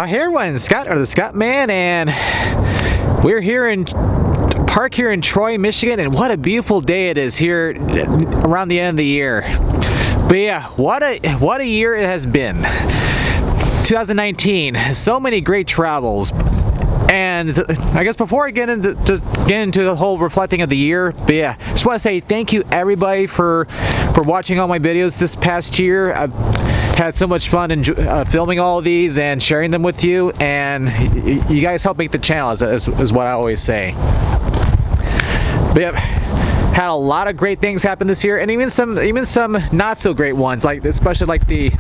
Hey everyone, Scott or the Scott Man, and we're here in park here in Troy, Michigan, and what a beautiful day it is here around the end of the year. But yeah, what a year it has been. 2019, so many great travels. And I guess before I get into the whole reflecting of the year, but yeah, just want to say thank you everybody for watching all my videos this past year. I've had so much fun filming all of these and sharing them with you, and you guys help make the channel, is what I always say. But yeah, had a lot of great things happen this year, and even some not so great ones, like especially like the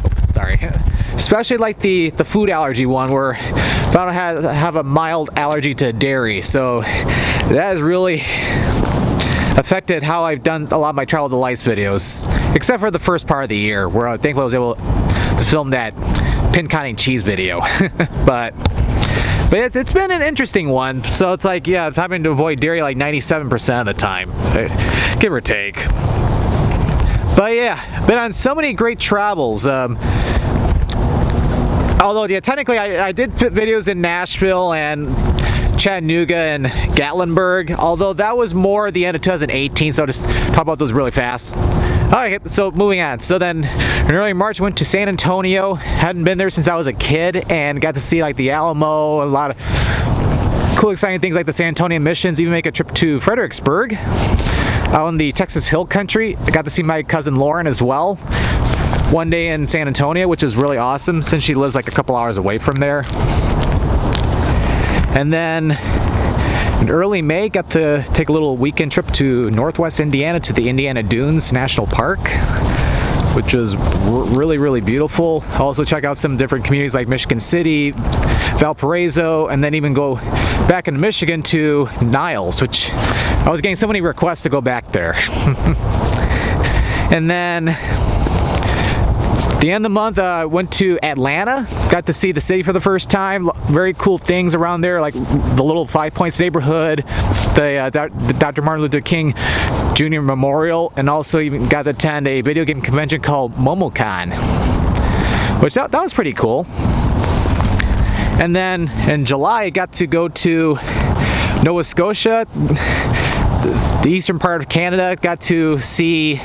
food allergy one, where I found I have a mild allergy to dairy, so that has really affected how I've done a lot of my Travel Delights videos, except for the first part of the year, where thankfully I was able to film that pin counting cheese video. but it's been an interesting one. So it's like, yeah, I'm having to avoid dairy like 97% of the time, give or take. But yeah, been on so many great travels. Although, yeah, technically I did put videos in Nashville and Chattanooga and Gatlinburg, although that was more the end of 2018, so I'll just talk about those really fast. Alright, so moving on. So then in early March I went to San Antonio. Hadn't been there since I was a kid, and got to see like the Alamo, a lot of cool exciting things like the San Antonio missions, even make a trip to Fredericksburg out in the Texas Hill Country. I got to see my cousin Lauren as well one day in San Antonio, which is really awesome since she lives like a couple hours away from there. And then in early May, got to take a little weekend trip to Northwest Indiana to the Indiana Dunes National Park, which was really, really beautiful. Also check out some different communities like Michigan City, Valparaiso, and then even go back into Michigan to Niles, which I was getting so many requests to go back there. And then the end of the month, I went to Atlanta, got to see the city for the first time. Very cool things around there, like the little Five Points neighborhood, the Dr. Martin Luther King Jr. Memorial, and also even got to attend a video game convention called MomoCon, which that was pretty cool. And then in July, I got to go to Nova Scotia, the eastern part of Canada. Got to see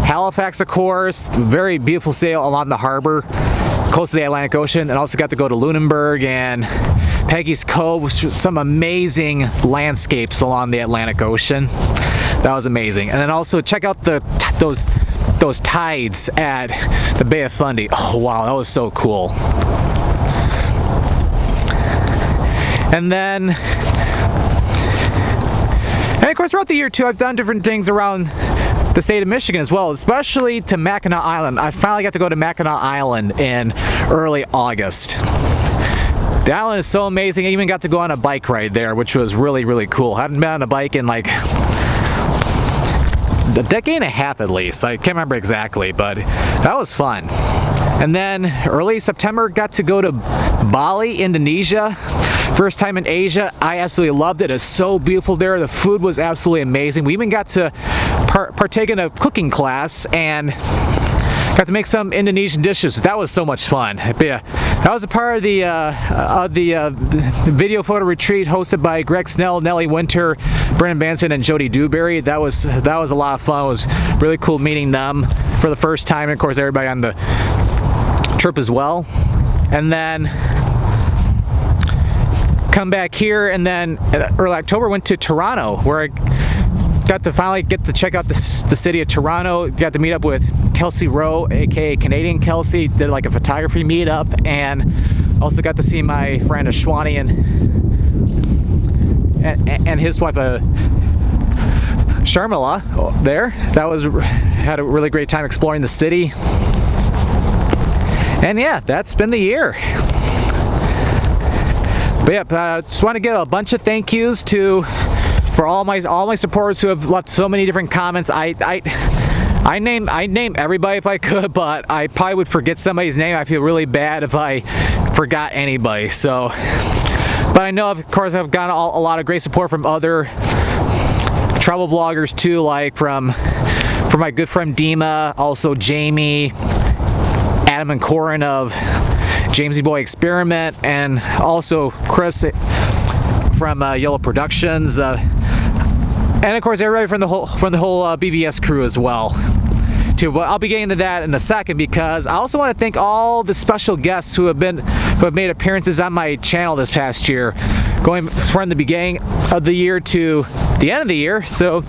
Halifax, of course, very beautiful sail along the harbor, close to the Atlantic Ocean, and also got to go to Lunenburg and Peggy's Cove, with some amazing landscapes along the Atlantic Ocean. That was amazing. And then also check out those tides at the Bay of Fundy. Oh wow, that was so cool. And then, of course, throughout the year too, I've done different things around the state of Michigan as well, especially to Mackinac Island. I finally got to go to Mackinac Island in early August. The island is so amazing. I even got to go on a bike ride there, which was really, really cool. I hadn't been on a bike in like a decade and a half at least. I can't remember exactly, but that was fun. And then early September, got to go to Bali, Indonesia. First time in Asia. I absolutely loved it. It's so beautiful there. The food was absolutely amazing. We even got to partake in a cooking class and got to make some Indonesian dishes. That was so much fun. But yeah, that was a part of the video photo retreat hosted by Greg Snell, Nellie Winter, Brennan Banson, and Jody Dewberry. That was a lot of fun. It was really cool meeting them for the first time, and of course everybody on the trip as well. And then come back here, and then early October went to Toronto, where I got to finally get to check out the city of Toronto. Got to meet up with Kelsey Rowe, aka Canadian Kelsey. Did like a photography meetup, and also got to see my friend Ashwani and his wife Sharmila there. Had a really great time exploring the city. And yeah, that's been the year. But yeah, just want to give a bunch of thank yous for all my supporters who have left so many different comments. I name everybody if I could, but I probably would forget somebody's name. I feel really bad if I forgot anybody. So, but I know, of course, I've gotten a lot of great support from other travel vloggers too, like from my good friend Dima, also Jamie, Adam and Corin of Jamesy Boy Experiment, and also Chris from Yellow Productions, and of course everybody from the whole BVS crew as well. But I'll be getting into that in a second, because I also want to thank all the special guests who have made appearances on my channel this past year, going from the beginning of the year to the end of the year. So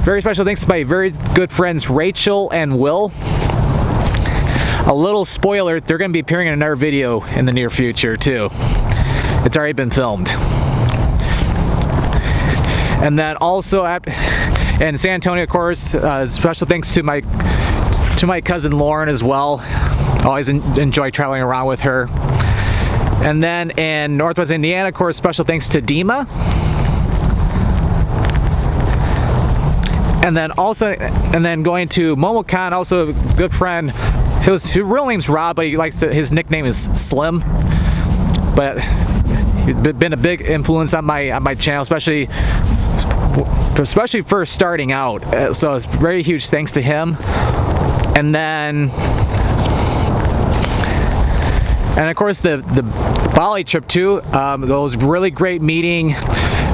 very special thanks to my very good friends Rachel and Will. A little spoiler, they're going to be appearing in another video in the near future too. It's already been filmed. And then also in San Antonio, of course, special thanks to my cousin Lauren as well. Always enjoy traveling around with her. And then in Northwest Indiana, of course, special thanks to Dima. And then going to MomoCon, also a good friend. His real name's Rob, but his nickname is Slim. But he's been a big influence on my channel, especially first starting out. So it's very huge thanks to him. And then, of course the Bali trip too. It was really great meeting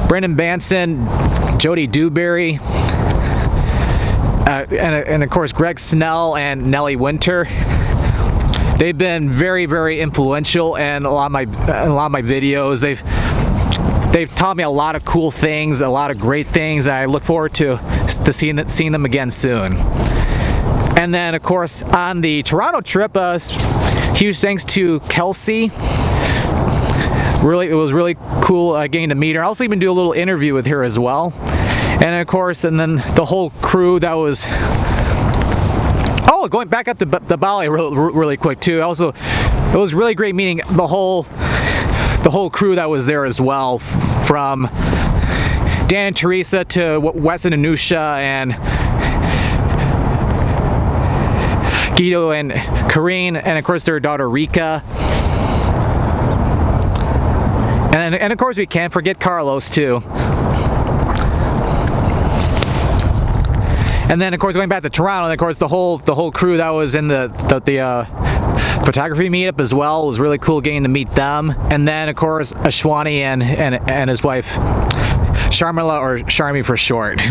Brendan Banson, Jody Dewberry, and of course Greg Snell and Nellie Winter. They've been very, very influential in a lot of my videos. They've taught me a lot of cool things, a lot of great things, and I look forward to seeing them again soon. And then, of course, on the Toronto trip, huge thanks to Kelsey. It was really cool getting to meet her. I also even do a little interview with her as well. And of course, and then the whole crew that was. Oh, going back up to Bali really quick too. Also, it was really great meeting the whole crew that was there as well, from Dan and Teresa to Wes and Anusha and Guido and Karine, and of course their daughter Rika. And of course we can't forget Carlos too. And then of course going back to Toronto, and of course the whole crew that was in the photography meetup as well. It was really cool getting to meet them. And then of course Ashwani and his wife Sharmila, or Sharmi for short.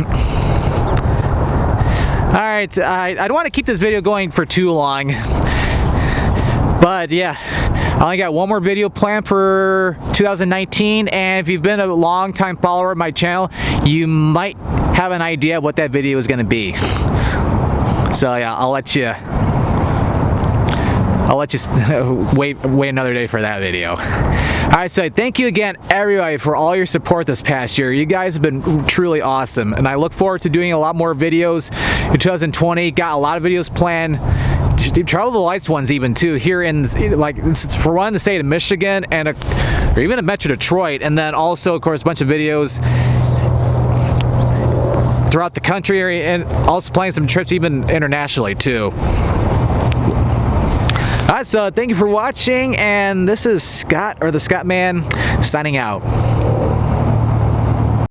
Alright, I don't want to keep this video going for too long, but yeah, I only got one more video planned for 2019, and if you've been a long time follower of my channel, you might have an idea of what that video is going to be. So yeah, I'll let you wait another day for that video. Alright, so thank you again everybody for all your support this past year. You guys have been truly awesome, and I look forward to doing a lot more videos in 2020. Got a lot of videos planned, Travel the Lights ones even too, here in, like, for one, the state of Michigan, and or even in Metro Detroit, and then also of course a bunch of videos throughout the country area, and also planning some trips even internationally too. Alright, so thank you for watching, and this is Scott, or the Scott Man, signing out.